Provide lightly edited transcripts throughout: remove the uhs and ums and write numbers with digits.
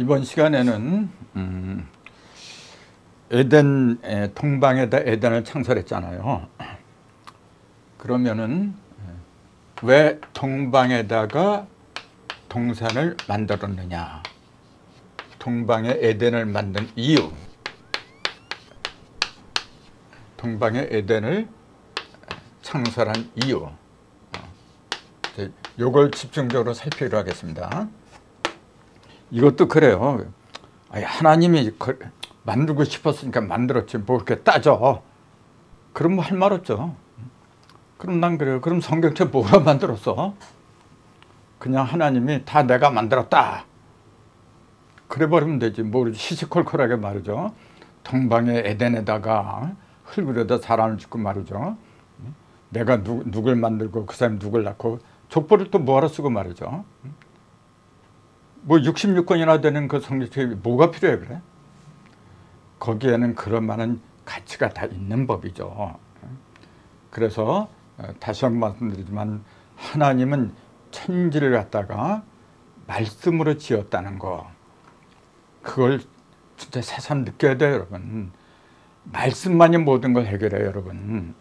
이번 시간에는 에덴 동방에다 에덴을 창설했잖아요. 그러면은 왜 동방에다가 동산을 만들었느냐? 동방에 에덴을 만든 이유, 동방에 에덴을 창설한 이유, 요걸 집중적으로 살피기로 하겠습니다. 이것도 그래요. 아니, 하나님이 만들고 싶었으니까 만들었지 뭐 그렇게 따져. 그럼 뭐 할 말 없죠. 그럼 난 그래요. 그럼 성경책 뭐가 만들었어? 그냥 하나님이 다 내가 만들었다. 그래 버리면 되지. 뭐 시시콜콜하게 말이죠. 동방의 에덴에다가 흙으로다 사람을 짓고 말이죠. 내가 누굴 만들고 그 사람이 누굴 낳고 족보를 또 뭐하러 쓰고 말이죠. 뭐 66권이나 되는 그 성경책이 뭐가 필요해 그래? 거기에는 그런 많은 가치가 다 있는 법이죠. 그래서 다시 한번 말씀드리지만 하나님은 천지를 갖다가 말씀으로 지었다는 거, 그걸 진짜 새삼 느껴야 돼요, 여러분. 말씀만이 모든 걸 해결해요, 여러분.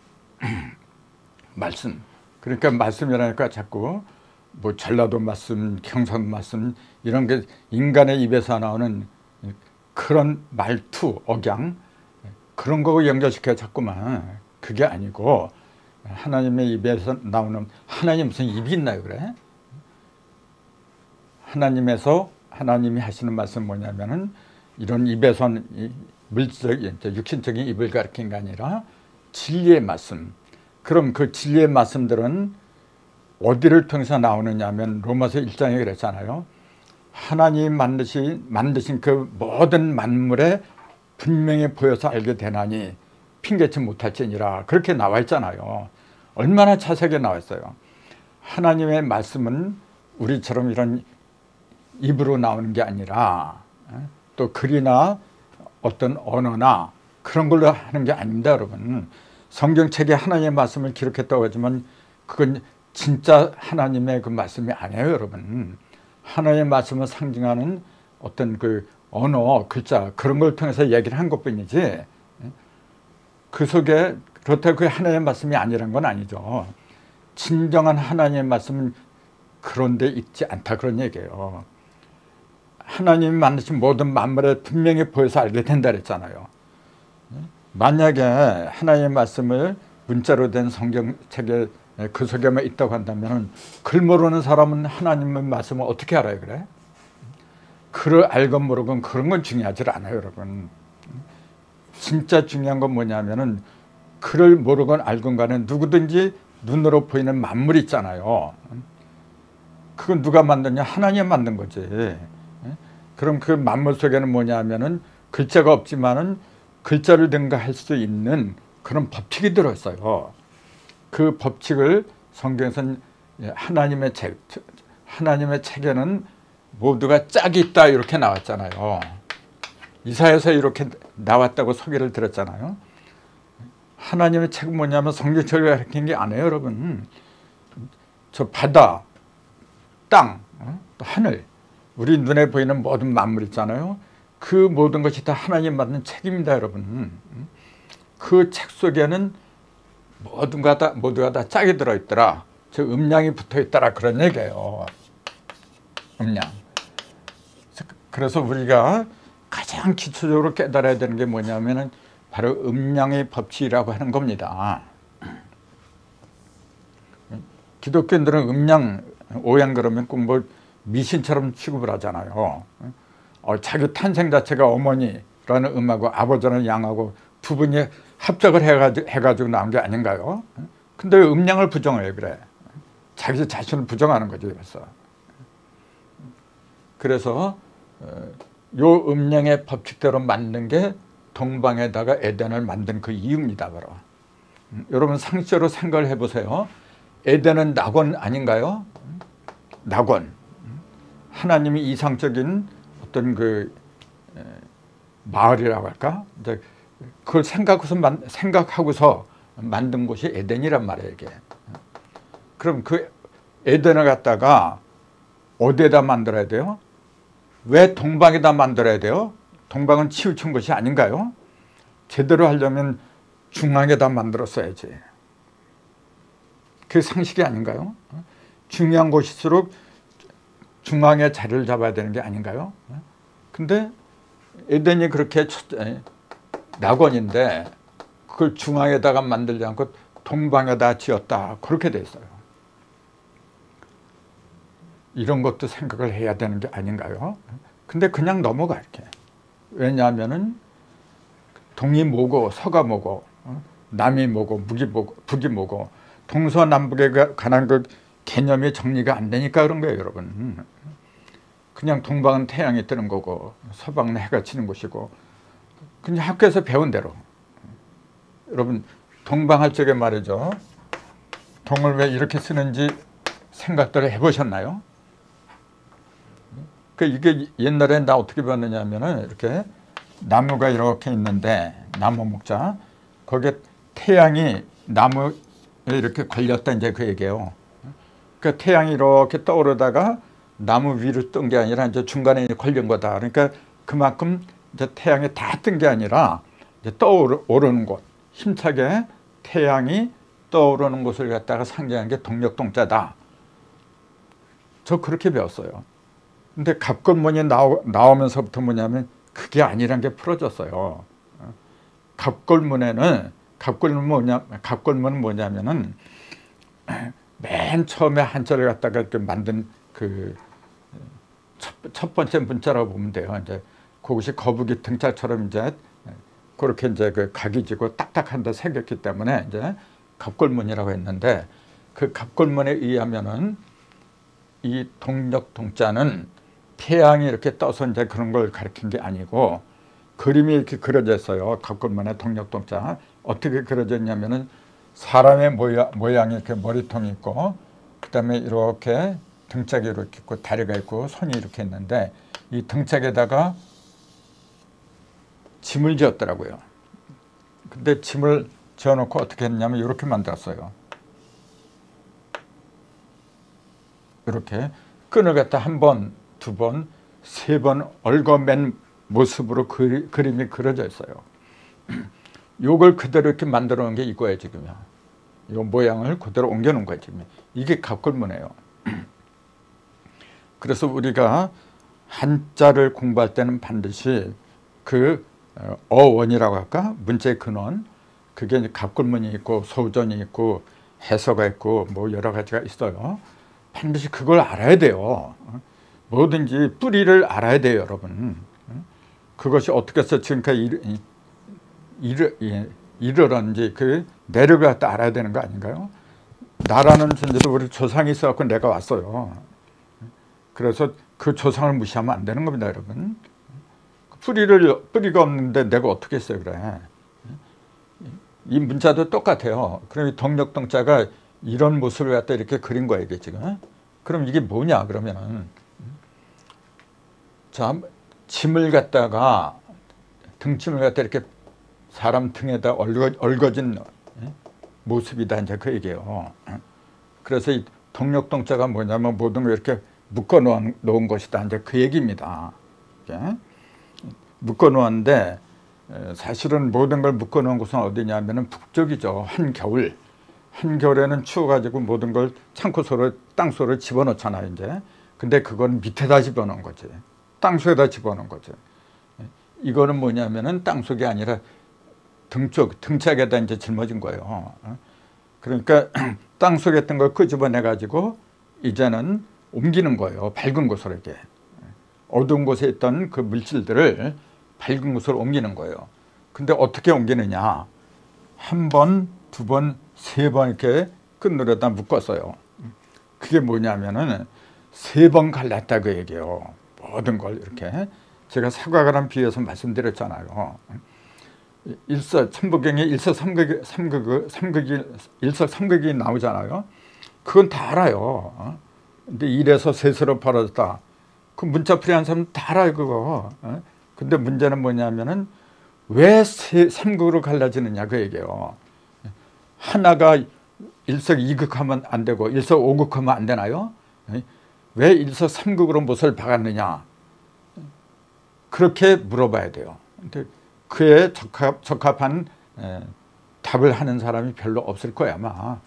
말씀. 그러니까 말씀이라니까 자꾸 뭐 전라도 말씀, 경상 말씀 이런 게 인간의 입에서 나오는 그런 말투, 억양 그런 거 연결시켜 자꾸만. 그게 아니고 하나님의 입에서 나오는, 하나님 무슨 입이 있나요 그래? 하나님에서 하나님이 하시는 말씀 뭐냐면은 이런 입에서 물질적인 육신적인 입을 가리킨 게 아니라 진리의 말씀. 그럼 그 진리의 말씀들은 어디를 통해서 나오느냐 하면 로마서 1장에 그랬잖아요. 하나님 만드신 그 모든 만물에 분명히 보여서 알게 되나니 핑계치 못할지니라. 그렇게 나와 있잖아요. 얼마나 자세하게 나와 있어요. 하나님의 말씀은 우리처럼 이런 입으로 나오는 게 아니라 또 글이나 어떤 언어나 그런 걸로 하는 게 아닙니다, 여러분. 성경책에 하나님의 말씀을 기록했다고 하지만 그건 진짜 하나님의 그 말씀이 아니에요, 여러분. 하나님의 말씀을 상징하는 어떤 그 언어, 글자 그런 걸 통해서 얘기를 한 것뿐이지 그 속에 그렇다고 그게 하나님의 말씀이 아니란 건 아니죠. 진정한 하나님의 말씀은 그런 데 있지 않다, 그런 얘기예요. 하나님이 만드신 모든 만물에 분명히 보여서 알게 된다 그랬잖아요. 만약에 하나님의 말씀을 문자로 된 성경책에 그 속에만 있다고 한다면 글 모르는 사람은 하나님의 말씀을 어떻게 알아요 그래? 글을 알건 모르건 그런 건 중요하지 않아요, 여러분. 진짜 중요한 건 뭐냐면은 글을 모르건 알건 간에 누구든지 눈으로 보이는 만물이 있잖아요. 그건 누가 만드냐? 하나님이 만든 거지. 그럼 그 만물 속에는 뭐냐면은 글자가 없지만은 글자를 능가할 수 있는 그런 법칙이 들어있어요. 그 법칙을 성경에서는 하나님의 책에는 모두가 짝이 있다 이렇게 나왔잖아요. 이사야서 이렇게 나왔다고 소개를 들었잖아요. 하나님의 책은 뭐냐면 성경책을 가르친 게 아니에요, 여러분. 저 바다, 땅, 또 하늘, 우리 눈에 보이는 모든 만물 있잖아요. 그 모든 것이 다 하나님 만든 책입니다, 여러분. 그 책 속에는 모두가 다 짝이 들어있더라. 저 음량이 붙어있더라, 그런 얘기예요. 음량. 그래서 우리가 가장 기초적으로 깨달아야 되는 게 뭐냐면은 바로 음량의 법칙이라고 하는 겁니다. 기독교인들은 음량, 오양 그러면 꼭 뭐 미신처럼 취급을 하잖아요. 자기 탄생 자체가 어머니라는 음하고 아버지는 양하고 두 분이 합작을 해가지고 나온 게 아닌가요? 근데 왜 음량을 부정해요 그래? 자기 자신을 부정하는 거죠, 그래서. 그래서 요 음량의 법칙대로 만든 게 동방에다가 에덴을 만든 그 이유입니다, 바로. 여러분 상식적으로 생각을 해보세요. 에덴은 낙원 아닌가요? 낙원. 하나님이 이상적인 어떤 그 마을이라고 할까? 이제 그걸 생각하고서 만든 곳이 에덴이란 말이에요, 이게. 그럼 그 에덴을 갖다가 어디에다 만들어야 돼요? 왜 동방에다 만들어야 돼요? 동방은 치우친 것이 아닌가요? 제대로 하려면 중앙에다 만들었어야지. 그게 상식이 아닌가요? 중요한 곳일수록 중앙에 자리를 잡아야 되는 게 아닌가요? 근데 에덴이 그렇게 낙원인데 그걸 중앙에다가 만들지 않고 동방에다 지었다. 그렇게 돼 있어요. 이런 것도 생각을 해야 되는 게 아닌가요? 근데 그냥 넘어가 이렇게. 왜냐하면은 동이 뭐고 서가 뭐고 남이 뭐고 북이 뭐고 동서남북에 관한 그 개념이 정리가 안 되니까 그런 거예요, 여러분. 그냥 동방은 태양이 뜨는 거고 서방은 해가 지는 곳이고 그냥 학교에서 배운 대로. 여러분 동방할 적에 말이죠. 동을 왜 이렇게 쓰는지 생각들을 해보셨나요? 이게 옛날에 나 어떻게 봤느냐 하면은 이렇게 나무가 이렇게 있는데 나무 목자 거기에 태양이 나무에 이렇게 걸렸다 이제 그 얘기예요. 그 태양이 이렇게 떠오르다가 나무 위로 뜬 게 아니라 이제 중간에 걸린 거다. 그러니까 그만큼 이제 태양이 다 뜬 게 아니라 이제 떠오르는 곳, 힘차게 태양이 떠오르는 곳을 갖다가 상징하는 게 동력동자다. 저 그렇게 배웠어요. 근데 갑골문이 나오면서부터 뭐냐면 그게 아니란 게 풀어졌어요. 갑골문은 뭐냐면은 맨 처음에 한자를 갖다가 이렇게 만든 그 첫 번째 문자라고 보면 돼요. 이제 그것이 거북이 등자처럼 이제 그렇게 이제 그 각이 지고 딱딱한데 생겼기 때문에 이제 갑골문이라고 했는데 그 갑골문에 의하면은 이 동력동자는 태양이 이렇게 떠서 이제 그런 걸 가리킨 게 아니고 그림이 이렇게 그려져 있어요. 갑골문에 동력동자. 어떻게 그려졌냐면은 사람의 모양이 이렇게 머리통이 있고 그다음에 이렇게 등짝이 이렇게 있고 다리가 있고 손이 이렇게 있는데 이 등짝에다가 짐을 지었더라고요. 근데 짐을 지어놓고 어떻게 했냐면 이렇게 만들었어요. 이렇게 끈을 갖다 한 번, 두 번, 세 번 얽어맨 모습으로 그림이 그려져 있어요. 요걸 그대로 이렇게 만들어 놓은 게 이거예요, 지금요. 요 모양을 그대로 옮겨 놓은 거예요, 지금. 이게 갑골문이에요. 그래서 우리가 한자를 공부할 때는 반드시 그 어원이라고 할까? 문자의 근원. 그게 갑골문이 있고 소전이 있고 해서가 있고 뭐 여러 가지가 있어요. 반드시 그걸 알아야 돼요. 뭐든지 뿌리를 알아야 돼요, 여러분. 그것이 어떻게 해서 지금까지 이르렀는지 그 내력을 갖다 알아야 되는 거 아닌가요? 나라는 존재도 우리 조상이 있어갖고 내가 왔어요. 그래서 그 조상을 무시하면 안 되는 겁니다, 여러분. 뿌리가 없는데 내가 어떻게 했어요, 그래. 이 문자도 똑같아요. 그럼 동력동자가 이런 모습을 갖다 이렇게 그린 거예요, 이게 지금. 그럼 이게 뭐냐, 그러면은. 자, 등짐을 갖다 이렇게 사람 등에다 얽어진 모습이다, 이제 그 얘기예요. 그래서 이 동력동자가 뭐냐면 모든 걸 이렇게 묶어 놓은 것이다, 이제 그 얘기입니다. 묶어 놓았는데 사실은 모든 걸 묶어 놓은 곳은 어디냐면은 북쪽이죠. 한겨울에는 추워가지고 모든 걸 창고소로 땅속으로 집어넣잖아요, 이제. 근데 그건 밑에다 집어넣은 거지. 땅속에다 집어넣은 거지. 이거는 뭐냐면은 땅속이 아니라 등짝에다 이제 짊어진 거예요. 그러니까 땅속에 있던 걸 끄집어내가지고 이제는 옮기는 거예요. 밝은 곳으로 이렇게. 어두운 곳에 있던 그 물질들을 밝은 곳으로 옮기는 거예요. 근데 어떻게 옮기느냐. 한 번, 두 번, 세 번 이렇게 끈으로다 묶었어요. 그게 뭐냐면은 세 번 갈랐다 그 얘기예요. 모든 걸 이렇게. 제가 사과가랑 비해서 말씀드렸잖아요. 천부경에 일석삼극이 나오잖아요. 그건 다 알아요. 근데 1에서 셋으로 벌어졌다. 그 문자풀이 한 사람은 다 알아요, 그거. 근데 문제는 뭐냐면은 왜 삼극으로 갈라지느냐 그 얘기예요. 하나가 일석이극하면 안 되고 일석오극하면 안 되나요? 왜 일석삼극으로 못을 박았느냐? 그렇게 물어봐야 돼요. 근데 그에 적합한 답을 하는 사람이 별로 없을 거야 아마.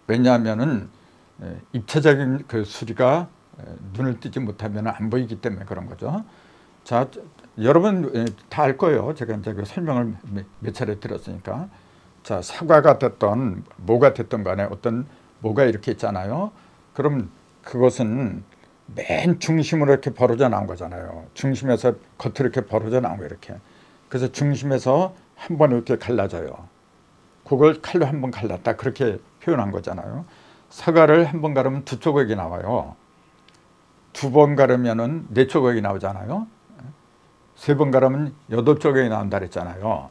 왜냐하면은 입체적인 그 수리가 눈을 뜨지 못하면 안 보이기 때문에 그런 거죠. 자, 여러분 다 알 거예요. 제가 이제 그 설명을 몇 차례 들었으니까. 자, 사과가 됐던 뭐가 됐던 간에 어떤 뭐가 이렇게 있잖아요. 그럼 그것은 맨 중심으로 이렇게 벌어져 나온 거잖아요. 중심에서 겉으로 이렇게 벌어져 나온 거 이렇게. 그래서 중심에서 한 번 이렇게 갈라져요. 그걸 칼로 한 번 갈랐다 그렇게 표현한 거잖아요. 사과를 한 번 가르면 두 조각이 나와요. 두 번 가르면은 네 조각이 나오잖아요. 세 번 가르면 여덟 조각이 나온다 그랬잖아요.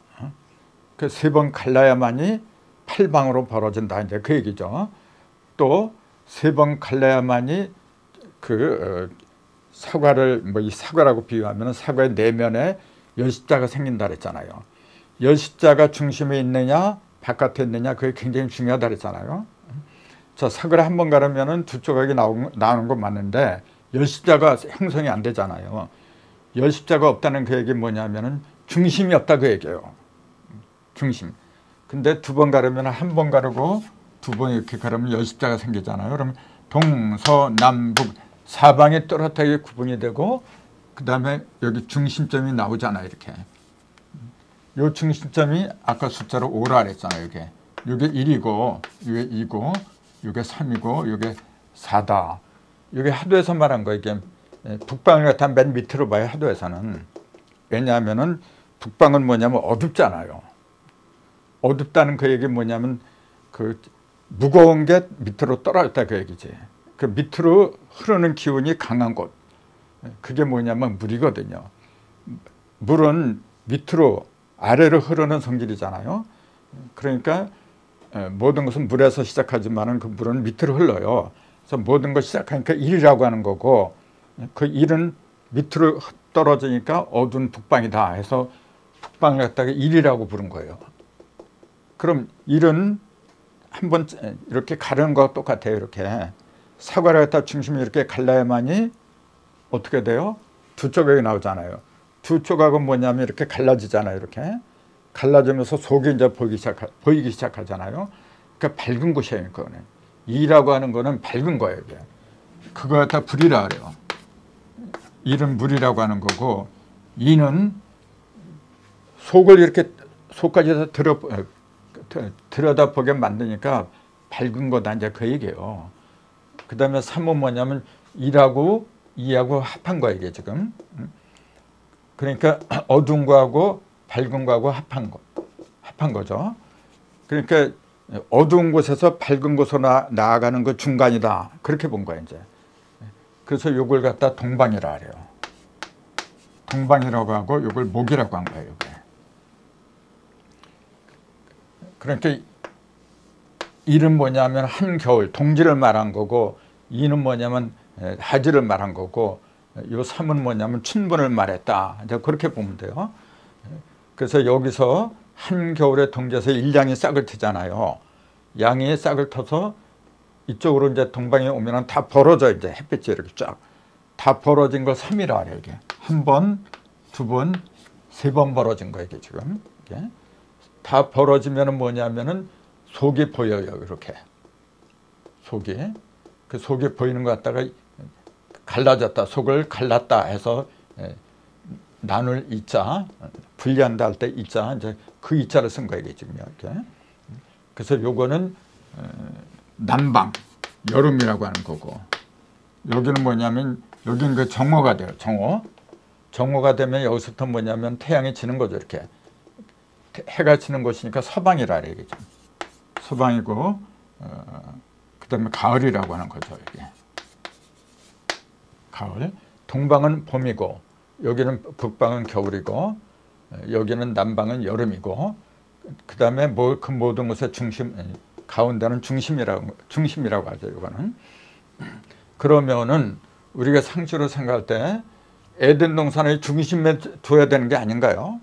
그 세 번 갈라야만이 팔방으로 벌어진다 이제 그 얘기죠. 또 세 번 갈라야만이 그 사과를 뭐 이 사과라고 비유하면 사과의 내면에 여십자가 생긴다 그랬잖아요. 여십자가 중심에 있느냐 바깥에 있느냐 그게 굉장히 중요하다 그랬잖아요. 자, 사과를 한 번 가르면은 두 조각이 나오는 건 맞는데 여십자가 형성이 안 되잖아요. 여십자가 없다는 그 얘기는 뭐냐면은 중심이 없다 그 얘기예요. 중심. 근데 두 번 가르면 한 번 가르고 두 번 이렇게 가르면 여십자가 생기잖아요. 그럼 동서남북 사방에 또렷하게 구분이 되고 그 다음에 여기 중심점이 나오잖아요. 이렇게. 요 중심점이 아까 숫자로 5라 그랬잖아요. 이게 1이고 이게 2고 이게 3이고 이게 4다. 이게 하도에서 말한 거 이게 북방을 갖다 맨 밑으로 봐요. 하도에서는. 왜냐하면은 북방은 뭐냐면 어둡잖아요. 어둡다는 그 얘기 뭐냐면 그 무거운 게 밑으로 떨어졌다 그 얘기지. 그 밑으로 흐르는 기운이 강한 곳. 그게 뭐냐면 물이거든요. 물은 밑으로 아래로 흐르는 성질이잖아요. 그러니까 모든 것은 물에서 시작하지만 그 물은 밑으로 흘러요. 그래서 모든 것 시작하니까 일이라고 하는 거고 그 일은 밑으로 떨어지니까 어두운 북방이다 해서 북방을 갖다가 일이라고 부른 거예요. 그럼 일은 한번 이렇게 가르는 것과 똑같아요. 이렇게 사과를 갖다 중심을 이렇게 갈라야만이 어떻게 돼요? 두 조각이 나오잖아요. 두 조각은 뭐냐면 이렇게 갈라지잖아요. 이렇게 갈라지면서 속이 이제 보이기 시작하잖아요. 그러니까 밝은 곳이에요. 그거는 이라고 하는 거는 밝은 거예요. 이게. 그거 갖다 불이라 그래요. 일은 물이라고 하는 거고 이는 속을 이렇게 속까지 들여다보게 만드니까 밝은 거다 이제 그 얘기예요. 그 다음에 3은 뭐냐면 일하고 이하고 합한 거예요. 이게 지금. 그러니까 어두운 거하고 밝은 거하고 합한 거죠. 그러니까 어두운 곳에서 밝은 곳으로 나아가는 그 중간이다. 그렇게 본 거예요. 이제. 그래서 이걸 갖다 동방이라 그래요. 동방이라고 하고 이걸 목이라고 한 거예요. 이게. 그러니까 일은 뭐냐면 한겨울, 동지를 말한 거고 이는 뭐냐면 하지를 말한 거고 요 3은 뭐냐면 춘분을 말했다. 이제 그렇게 보면 돼요. 그래서 여기서 한겨울에 동지에서 일양이 싹을 트잖아요. 양이 싹을 터서 이쪽으로 이제 동방에 오면은 다 벌어져 이제 햇빛이 이렇게 쫙 다 벌어진 걸 3이라 그래요. 이게 한 번, 두 번, 세 번 벌어진 거예요. 이게 지금 이게. 다 벌어지면은 뭐냐면은 속이 보여요. 이렇게 속이 그 속이 보이는 것 같다가 갈라졌다, 속을 갈랐다 해서 나눌 이자, 분리한다 할 때 이자, 이제 그 이자를 쓴 거예요, 지금 이렇게. 그래서 요거는 남방, 여름이라고 하는 거고, 여기는 뭐냐면 여기는 그 정오가 돼요, 정오. 정오가 되면 여기서부터 뭐냐면 태양이 지는 거죠, 이렇게. 해가 지는 곳이니까 서방이라 그래요, 이게. 서방이고, 그다음에 가을이라고 하는 거죠, 이게. 가을. 동방은 봄이고 여기는 북방은 겨울이고 여기는 남방은 여름이고 그 다음에 그 모든 것의 중심 가운데는 중심이라고 하죠. 이거는. 그러면은 우리가 상주로 생각할 때 에덴 동산의 중심에 둬야 되는 게 아닌가요?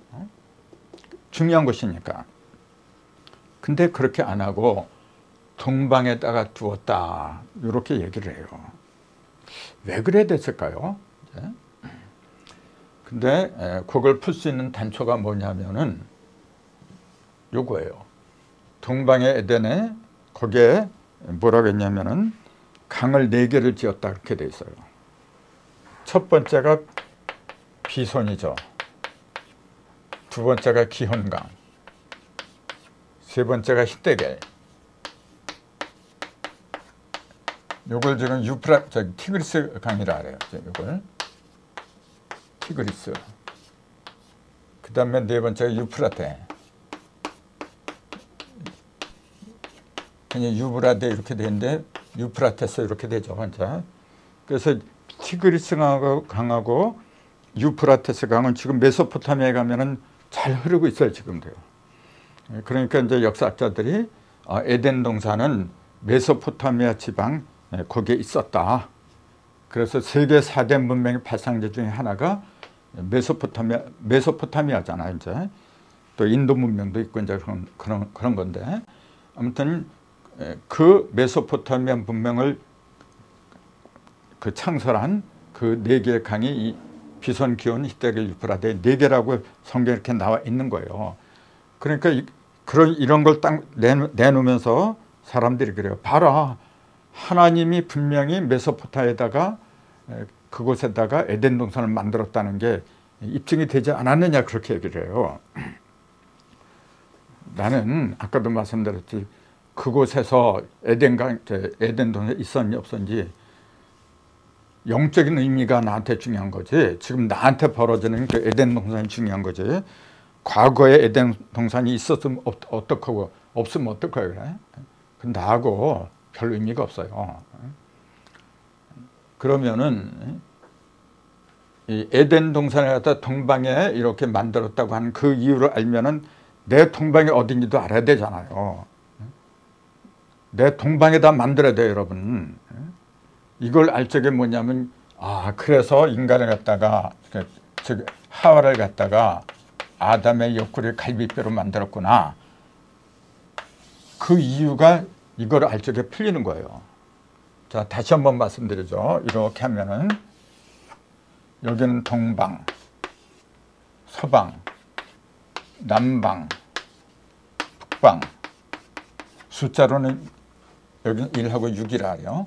중요한 것이니까. 근데 그렇게 안 하고 동방에다가 두었다 이렇게 얘기를 해요. 왜 그래야 됐을까요? 근데 그걸 풀 수 있는 단초가 뭐냐면은 요거예요. 동방의 에덴에 거기에 뭐라고 했냐면은 강을 4개를 지었다 이렇게 돼 있어요. 첫 번째가 비손이죠. 두 번째가 기혼강, 세 번째가 히데겔. 요걸 지금 티그리스 강이라 그래요. 요걸 티그리스. 그 다음에 네 번째가 유프라테. 그냥 유브라데 이렇게 되는데 유프라테스 이렇게 되죠. 혼자. 그래서 티그리스 강하고 유프라테스 강은 지금 메소포타미아에 가면은 잘 흐르고 있어요. 지금도요. 그러니까 이제 역사학자들이 에덴 동산은 메소포타미아 지방 거기에 있었다. 그래서 세계 4대 문명의 발상지 중에 하나가 메소포타미아잖아요. 이제 또 인도 문명도 있고 이제 그런 건데 아무튼 그 메소포타미아 문명을 그 창설한 그 4개의 강이 이 비손, 기온, 히데겔, 유프라데 4개라고 성경에 이렇게 나와 있는 거예요. 그러니까 이런 걸 딱 내놓으면서 사람들이 그래요. 봐라. 하나님이 분명히 메소포타미아에다가 그곳에다가 에덴 동산을 만들었다는 게 입증이 되지 않았느냐 그렇게 얘기를 해요. 나는 아까도 말씀드렸지 그곳에서 에덴 동산이 있었는지 없었는지 영적인 의미가 나한테 중요한 거지. 지금 나한테 벌어지는 그 에덴 동산이 중요한 거지. 과거에 에덴 동산이 있었으면 어떡하고 없으면 어떡해요. 그래? 나하고 별 의미가 없어요. 그러면은 이 에덴 동산을 갖다 동방에 이렇게 만들었다고 하는 그 이유를 알면은 내 동방이 어딘지도 알아야 되잖아요. 내 동방에다 만들어야 돼요, 여러분. 이걸 알 적에 뭐냐면 그래서 인간을 갖다가 즉 하와를 갖다가 아담의 옆구리 갈비뼈로 만들었구나. 그 이유가 이걸 알 적에 풀리는 거예요. 자, 다시 한번 말씀드리죠. 이렇게 하면은 여기는 동방, 서방, 남방, 북방. 숫자로는 여기는 1하고 6이라 해요.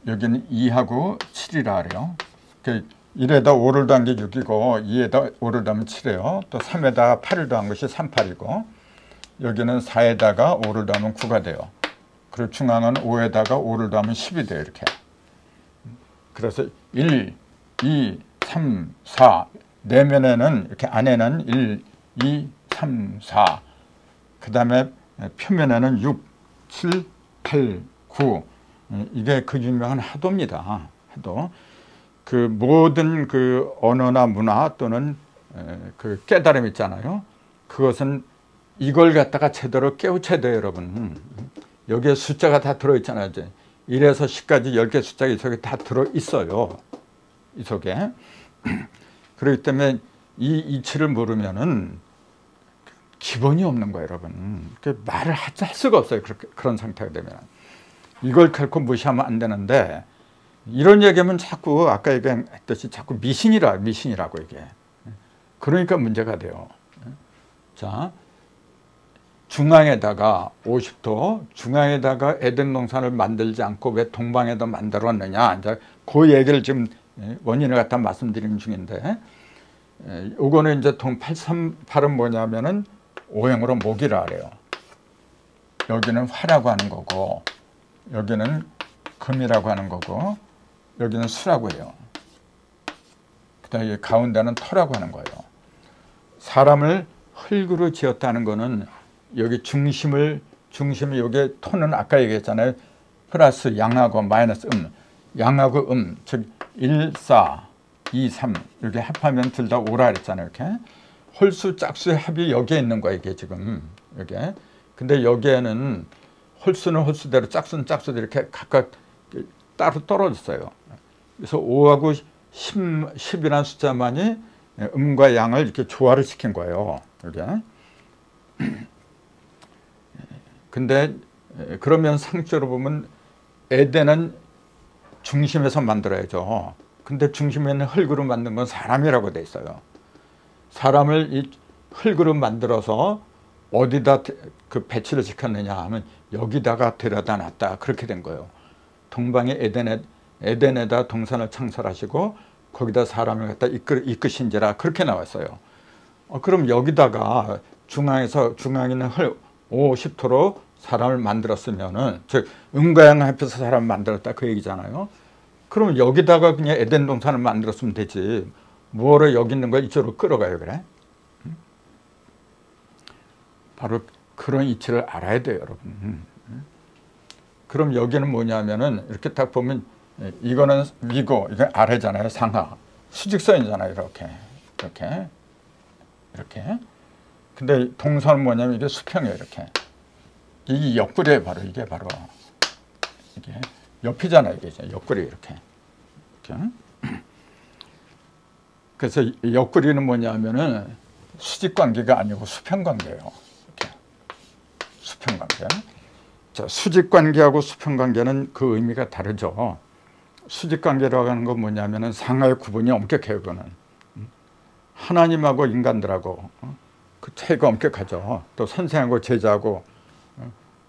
여기는 2하고 7이라 그래요. 1에다 5를 더한 게 6이고 2에다 5를 더하면 7이에요. 또 3에다가 8을 더한 것이 38이고 여기는 4에다가 5를 더하면 9가 돼요. 그리고 중앙은 5에다가 5를 더하면 10이 돼요. 이렇게. 그래서 1, 2, 3, 4 내면에는 이렇게 안에는 1, 2, 3, 4 그 다음에 표면에는 6, 7, 8, 9 이게 그 유명한 하도입니다. 하도. 그 모든 그 언어나 문화 또는 그 깨달음 있잖아요. 그것은 이걸 갖다가 제대로 깨우쳐야 돼요, 여러분. 여기에 숫자가 다 들어있잖아요. 이제 1에서 10까지 10개 숫자가 이 속에 다 들어있어요. 이 속에. 그렇기 때문에 이 이치를 모르면은 기본이 없는 거예요, 여러분. 말을 할 수가 없어요. 그런 상태가 되면. 이걸 결코 무시하면 안 되는데 이런 얘기하면 자꾸 아까 얘기했듯이 자꾸 미신이라고 이게. 그러니까 문제가 돼요. 자, 중앙에다가 50도, 중앙에다가 에덴 동산을 만들지 않고 왜 동방에다 만들었느냐. 이제 그 얘기를 지금 원인을 갖다 말씀드리는 중인데, 요거는 이제 838은 뭐냐면은 오형으로 목이라 그래요. 여기는 화라고 하는 거고, 여기는 금이라고 하는 거고, 여기는 수라고 해요. 그 다음에 가운데는 터라고 하는 거예요. 사람을 흙으로 지었다는 거는 여기 중심이 여기 토는 아까 얘기했잖아요. 플러스 양하고 마이너스 양하고 즉 1, 4, 2, 3 이렇게 합하면 둘 다 5라 그랬잖아요. 이렇게 홀수 짝수의 합이 여기에 있는 거예요. 이게 지금 여기에. 근데 여기에는 홀수는 홀수대로 짝수는 짝수대로 이렇게 각각 따로 떨어졌어요. 그래서 5하고 10이라는 숫자만이 음과 양을 이렇게 조화를 시킨 거예요. 여기. 근데 그러면 상적으로 보면 에덴은 중심에서 만들어야죠. 근데 중심에 있는 흙으로 만든 건 사람이라고 돼 있어요. 사람을 이 흙으로 만들어서 어디다 그 배치를 시켰느냐 하면 여기다가 데려다 놨다. 그렇게 된 거예요. 동방의 에덴에다 동산을 창설하시고 거기다 사람을 갖다 이끄신지라 그렇게 나왔어요. 그럼 여기다가 중앙에 있는 흙 50토로 사람을 만들었으면은, 즉 음과 양 합해서 사람을 만들었다 그 얘기잖아요. 그럼 여기다가 그냥 에덴 동산을 만들었으면 되지. 뭐로 여기 있는 걸 이쪽으로 끌어가요, 그래? 바로 그런 이치를 알아야 돼요, 여러분. 그럼 여기는 뭐냐면은 이렇게 딱 보면 이거는 위고, 이건 아래잖아요, 상하. 수직선이잖아요, 이렇게. 근데 동선은 뭐냐면 이게 수평이에요, 이렇게. 이게 옆구리에 바로 이게 옆이잖아요, 이게 옆구리 이렇게. 그래서 옆구리는 뭐냐면은 수직 관계가 아니고 수평 관계예요. 이렇게. 수평 관계. 자, 수직 관계하고 수평 관계는 그 의미가 다르죠. 수직 관계라고 하는 건 뭐냐면은 상하의 구분이 엄격해요, 그거는. 하나님하고 인간들하고 그 차이가 엄격하죠. 또 선생하고 제자하고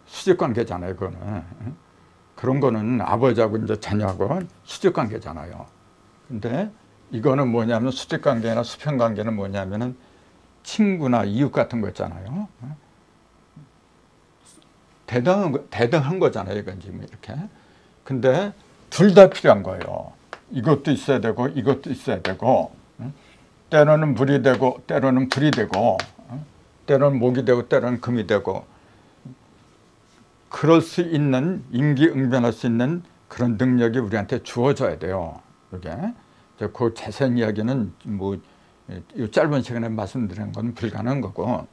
수직 관계잖아요, 그거는. 그런 거는 아버지하고 이제 자녀하고 수직 관계잖아요. 근데 이거는 뭐냐면 수직 관계나 수평 관계는 뭐냐면은 친구나 이웃 같은 거 있잖아요. 대등한 거잖아요, 이건 지금 이렇게. 근데 둘 다 필요한 거예요. 이것도 있어야 되고 이것도 있어야 되고, 때로는 물이 되고 때로는 불이 되고, 때로는 목이 되고 때로는 금이 되고, 그럴 수 있는, 임기응변할 수 있는 그런 능력이 우리한테 주어져야 돼요. 이게 그 자세한 이야기는 뭐 이 짧은 시간에 말씀드리는 건 불가능한 거고,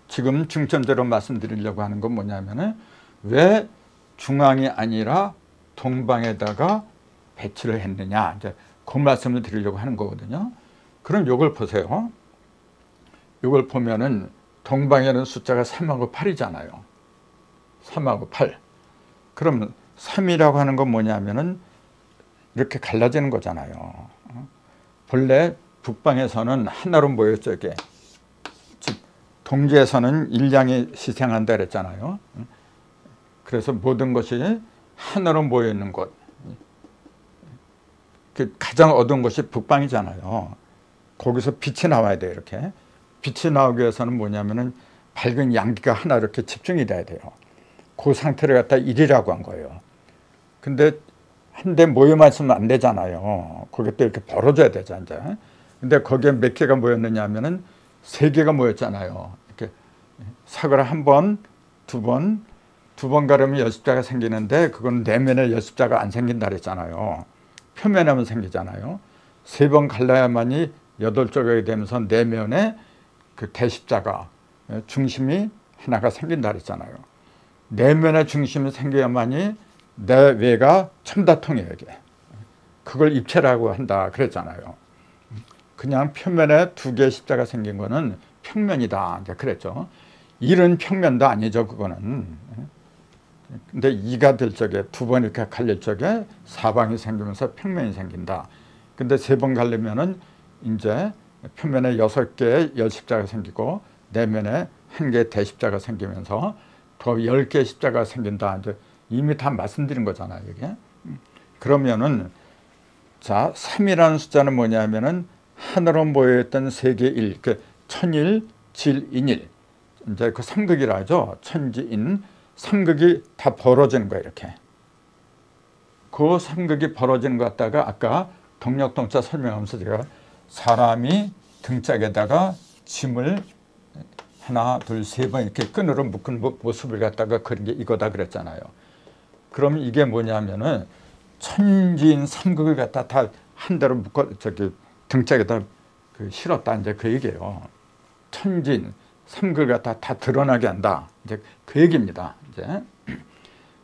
지금 중점적으로 말씀드리려고 하는 건 뭐냐면은 왜 중앙이 아니라 동방에다가 배치를 했느냐, 이제 그 말씀을 드리려고 하는 거거든요. 그럼 이걸 보세요. 이걸 보면은 동방에는 숫자가 3하고 8이잖아요. 3하고 8. 그럼 3이라고 하는 건 뭐냐면은 이렇게 갈라지는 거잖아요. 본래 북방에서는 하나로 모였죠, 이게. 즉 동지에서는 일량이 희생한다 그랬잖아요. 그래서 모든 것이 하나로 모여 있는 곳, 그 가장 어두운 곳이 북방이잖아요. 거기서 빛이 나와야 돼요, 이렇게. 빛이 나오기 위해서는 뭐냐면은 밝은 양기가 하나 이렇게 집중이 돼야 돼요. 그 상태를 갖다 일이라고 한 거예요. 근데 한데 모여만 있으면 안 되잖아요. 거기에 또 이렇게 벌어져야 되잖아요, 이제. 근데 거기에 몇 개가 모였느냐 하면은 3개가 모였잖아요. 이렇게 사과를 한 번, 두 번 가르면 여십자가 생기는데, 그건 내면에 여십자가 안 생긴다 그랬잖아요. 표면에만 생기잖아요. 3번 갈라야만이 8조각이 되면서 내면에 그 대십자가, 중심이 하나가 생긴다 그랬잖아요. 내면의 중심이 생겨야만이 내외가 첨다통이에요, 이게. 그걸 입체라고 한다 그랬잖아요. 그냥 표면에 2개의 십자가 생긴 거는 평면이다, 이제 그랬죠. 일은 평면도 아니죠, 그거는. 근데 2가 될 적에, 2번 이렇게 갈릴 적에 사방이 생기면서 평면이 생긴다. 근데 3번 갈리면은 이제 표면에 6개의 여십자가 생기고 내면에 1개의 대십자가 생기면서 더 10개의 십자가 생긴다. 이제 이미 다 말씀드린 거잖아요, 이게. 그러면은 자, 3이라는 숫자는 뭐냐면은 하나로 모여있던 세계 일, 그 천일, 질, 인일. 이제 그 삼극이라 하죠. 천지인. 삼극이 다 벌어지는 거예요, 이렇게. 그 삼극이 벌어지는 것 같다가 아까 동력동자 설명하면서 제가 사람이 등짝에다가 짐을 하나, 둘, 3번 이렇게 끈으로 묶은 모습을 갖다가 그린 게 이거다 그랬잖아요. 그럼 이게 뭐냐면은 천지인 삼극을 갖다 다 한 대로 묶어 등짝에다 실었다, 이제 그 얘기예요. 천지인 삼극을 갖다 다 드러나게 한다, 이제 그 얘기입니다. 이제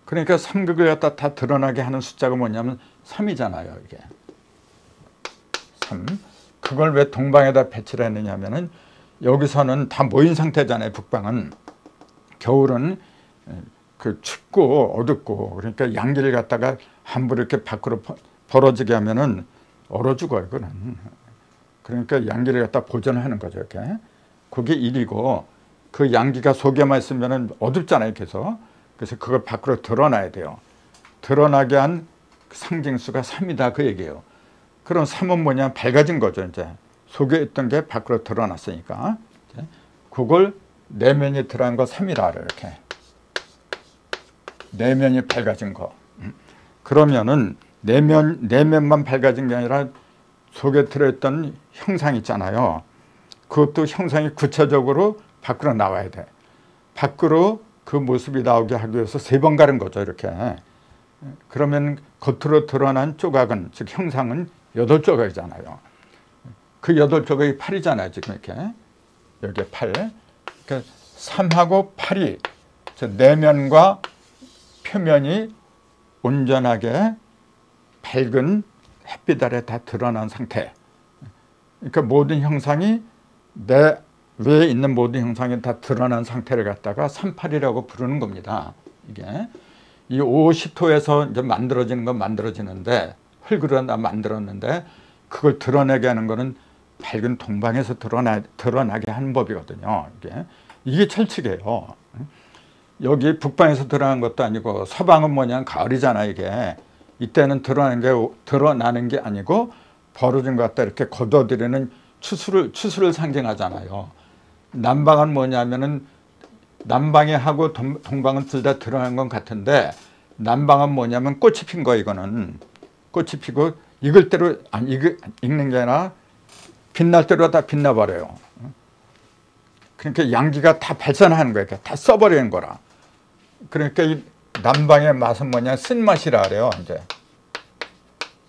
그러니까 삼극을 갖다 다 드러나게 하는 숫자가 뭐냐면 3이잖아요, 이게. 3. 그걸 왜 동방에다 배치를 했느냐면은 여기서는 다 모인 상태잖아요, 북방은. 겨울은 그 춥고 어둡고, 그러니까 양기를 갖다가 함부로 이렇게 밖으로 벌어지게 하면은 얼어 죽어요, 그는. 그러니까 양기를 갖다 보존하는 거죠, 이렇게. 그게 일이고, 그 양기가 속에만 있으면 어둡잖아요, 계속. 그래서 그걸 밖으로 드러나야 돼요. 드러나게 한 상징수가 3이다, 그 얘기예요. 그럼 3은 뭐냐, 밝아진 거죠, 이제. 속에 있던 게 밖으로 드러났으니까. 그걸 내면이 들어간 거 3이라, 이렇게. 내면이 밝아진 거. 그러면은 내면만 밝아진 게 아니라 속에 들어있던 형상 있잖아요. 그것도 형상이 구체적으로 밖으로 나와야 돼. 밖으로 그 모습이 나오게 하기 위해서 3번 가른 거죠, 이렇게. 그러면 겉으로 드러난 조각은, 즉 형상은 8조각이잖아요. 그 8조각이 8이잖아요, 지금 이렇게. 여기에 8. 그러니까 3하고 8이 내면과 표면이 온전하게 밝은 햇빛 아래 다 드러난 상태. 그러니까 모든 형상이 내 외에 있는 모든 형상이 다 드러난 상태를 갖다가 38이라고 부르는 겁니다. 이게 이 50토에서 이제 만들어지는 건 만들어지는데 흙으로 다 만들었는데 그걸 드러내게 하는 거는 밝은 동방에서 드러나게 하는 법이거든요. 이게 철칙이에요. 여기 북방에서 드러나는 것도 아니고 서방은 뭐냐, 가을이잖아, 이게. 이때는 드러나는 게 아니고 벌어진 것 같다 이렇게 걷어들이는 추수를 상징하잖아요. 남방은 뭐냐면은 남방에 하고 동방은 둘 다 드러난 건 같은데 남방은 뭐냐면 꽃이 핀 거야, 이거는. 꽃이 피고 익을 대로 익는 게 아니라 빛날 대로 다 빛나버려요. 그러니까 양기가 다 발산하는 거야. 다 써버리는 거라. 그러니까 이 남방의 맛은 뭐냐, 쓴맛이라 그래요, 이제.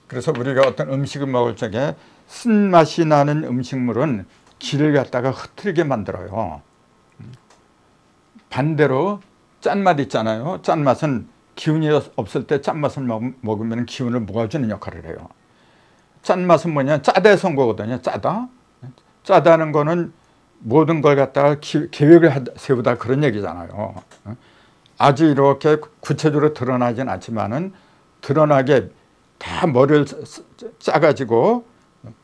그래서 우리가 어떤 음식을 먹을 적에 쓴맛이 나는 음식물은 기를 갖다가 흐트리게 만들어요. 반대로 짠맛 있잖아요. 짠맛은 기운이 없을 때 짠맛을 먹으면 기운을 모아주는 역할을 해요. 짠맛은 뭐냐, 짜다 해서 온 거거든요. 짜다. 짜다는 거는 모든 걸 갖다가 계획을 세우다, 그런 얘기잖아요. 아주 이렇게 구체적으로 드러나진 않지만은 드러나게 다 머리를 짜가지고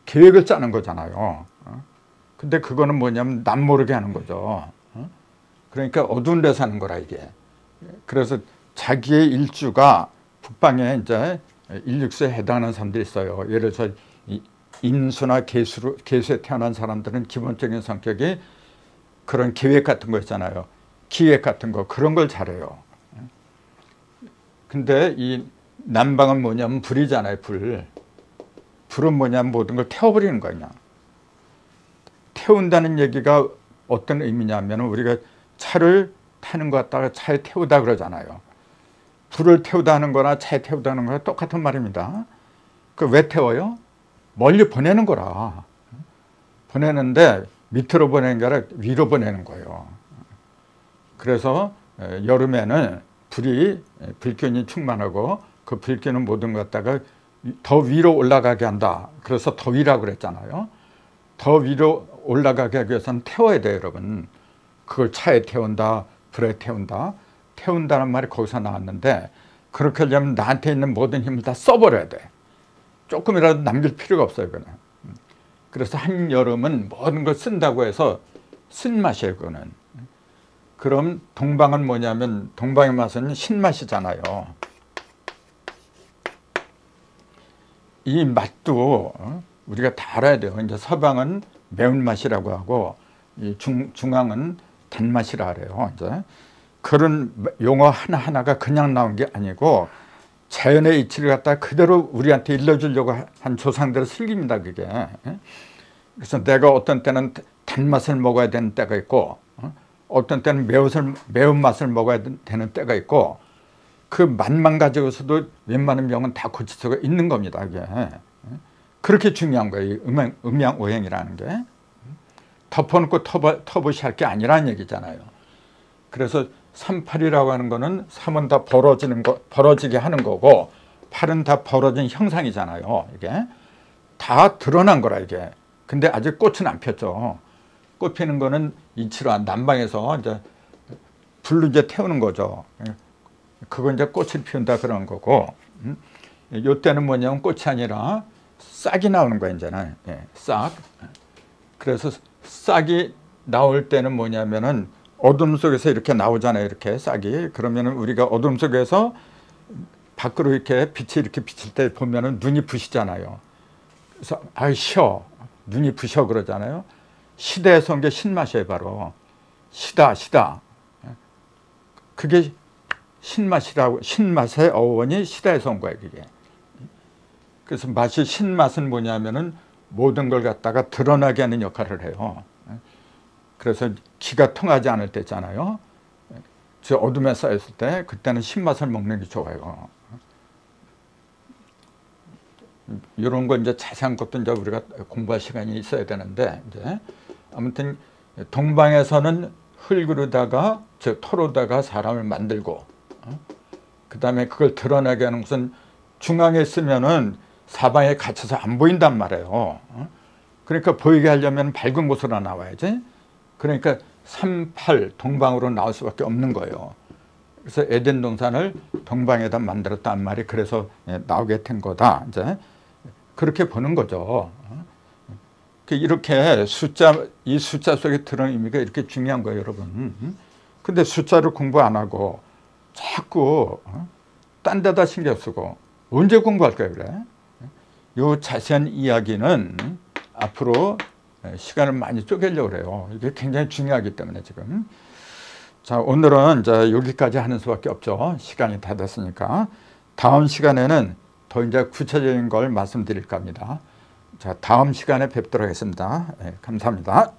계획을 짜는 거잖아요. 근데 그거는 뭐냐면 남 모르게 하는 거죠. 그러니까 어두운 데 사는 거라, 이게. 그래서 자기의 일주가 북방에 이제 일육수에 해당하는 사람들이 있어요. 예를 들어서 인수나 개수에 태어난 사람들은 기본적인 성격이 그런 계획 같은 거 있잖아요. 기획 같은 거, 그런 걸 잘해요. 근데 이 남방은 뭐냐면 불이잖아요, 불. 불은 뭐냐면 모든 걸 태워버리는 거냐. 태운다는 얘기가 어떤 의미냐면 우리가 차를 타는 것 같다가 차에 태우다 그러잖아요. 불을 태우다 하는 거나 차에 태우다 하는 거나 똑같은 말입니다. 그 왜 태워요? 멀리 보내는 거라. 보내는데 밑으로 보내는 게 아니라 위로 보내는 거예요. 그래서 여름에는 불균이 충만하고 그 불균은 모든 것 갖다가 더 위로 올라가게 한다. 그래서 더위라고 그랬잖아요. 더 위로 올라가게 하기 위해서는 태워야 돼요, 여러분. 그걸 차에 태운다, 불에 태운다. 태운다는 말이 거기서 나왔는데 그렇게 하려면 나한테 있는 모든 힘을 다 써버려야 돼. 조금이라도 남길 필요가 없어요, 그거는. 그래서 한여름은 모든 걸 쓴다고 해서 쓴맛이에요, 그거는. 그럼 동방은 뭐냐면 동방의 맛은 신맛이잖아요. 이 맛도 우리가 다 알아야 돼요. 이제 서방은 매운맛이라고 하고 이 중앙은 단맛이라 그래요. 이제 그런 용어 하나하나가 그냥 나온 게 아니고 자연의 이치를 갖다 그대로 우리한테 일러주려고 한 조상들의 슬기입니다, 그게. 그래서 내가 어떤 때는 단맛을 먹어야 되는 때가 있고 어떤 때는 매운맛을 먹어야 되는 때가 있고 그 맛만 가지고서도 웬만한 병은 다 고칠 수가 있는 겁니다, 이게. 그렇게 중요한 거예요, 음양오행이라는 게. 덮어놓고 터부시할 게 아니라는 얘기잖아요. 그래서 38이라고 하는 거는 3은 다 벌어지게 하는 거고 8은 다 벌어진 형상이잖아요. 이게 다 드러난 거라, 이게. 근데 아직 꽃은 안 폈죠. 꽃 피는 거는 이치로 남방에서 이제 불로 이제 태우는 거죠. 그건 이제 꽃을 피운다 그런 거고, 요때는 뭐냐면 꽃이 아니라 싹이 나오는 거예요, 이제는. 예, 싹. 그래서 싹이 나올 때는 뭐냐면은 어둠 속에서 이렇게 나오잖아요, 이렇게 싹이. 그러면은 우리가 어둠 속에서 밖으로 이렇게 빛이 이렇게 비칠 때 보면은 눈이 부시잖아요. 그래서 아이 쉬어, 눈이 부셔 그러잖아요. 시대에서 온 게 신맛이에요, 바로. 시다. 그게 신맛이라고, 신맛의 어원이 시다에서 온 거예요, 그게. 그래서 맛이, 신맛은 뭐냐면은 모든 걸 갖다가 드러나게 하는 역할을 해요. 그래서 기가 통하지 않을 때 있잖아요. 저 어둠에 쌓였을 때 그때는 신맛을 먹는 게 좋아요. 이런 거 이제 자세한 것도 이제 우리가 공부할 시간이 있어야 되는데, 이제 아무튼 동방에서는 흙으로다가, 저 토로다가 사람을 만들고, 그 다음에 그걸 드러나게 하는 것은 중앙에 있으면은 사방에 갇혀서 안 보인단 말이에요. 그러니까 보이게 하려면 밝은 곳으로 나와야지. 그러니까 38 동방으로 나올 수밖에 없는 거예요. 그래서 에덴 동산을 동방에다 만들었단 말이 그래서 나오게 된 거다. 이제 그렇게 보는 거죠. 이렇게 이 숫자 속에 들어있는 의미가 이렇게 중요한 거예요, 여러분. 근데 숫자를 공부 안 하고 자꾸 딴 데다 신경 쓰고 언제 공부할 거예요, 그래? 요 자세한 이야기는 앞으로 시간을 많이 쪼개려고 그래요. 이게 굉장히 중요하기 때문에 지금. 자, 오늘은 이제 여기까지 하는 수밖에 없죠. 시간이 다 됐으니까. 다음 시간에는 더 이제 구체적인 걸 말씀드릴까 합니다. 자, 다음 시간에 뵙도록 하겠습니다. 네, 감사합니다.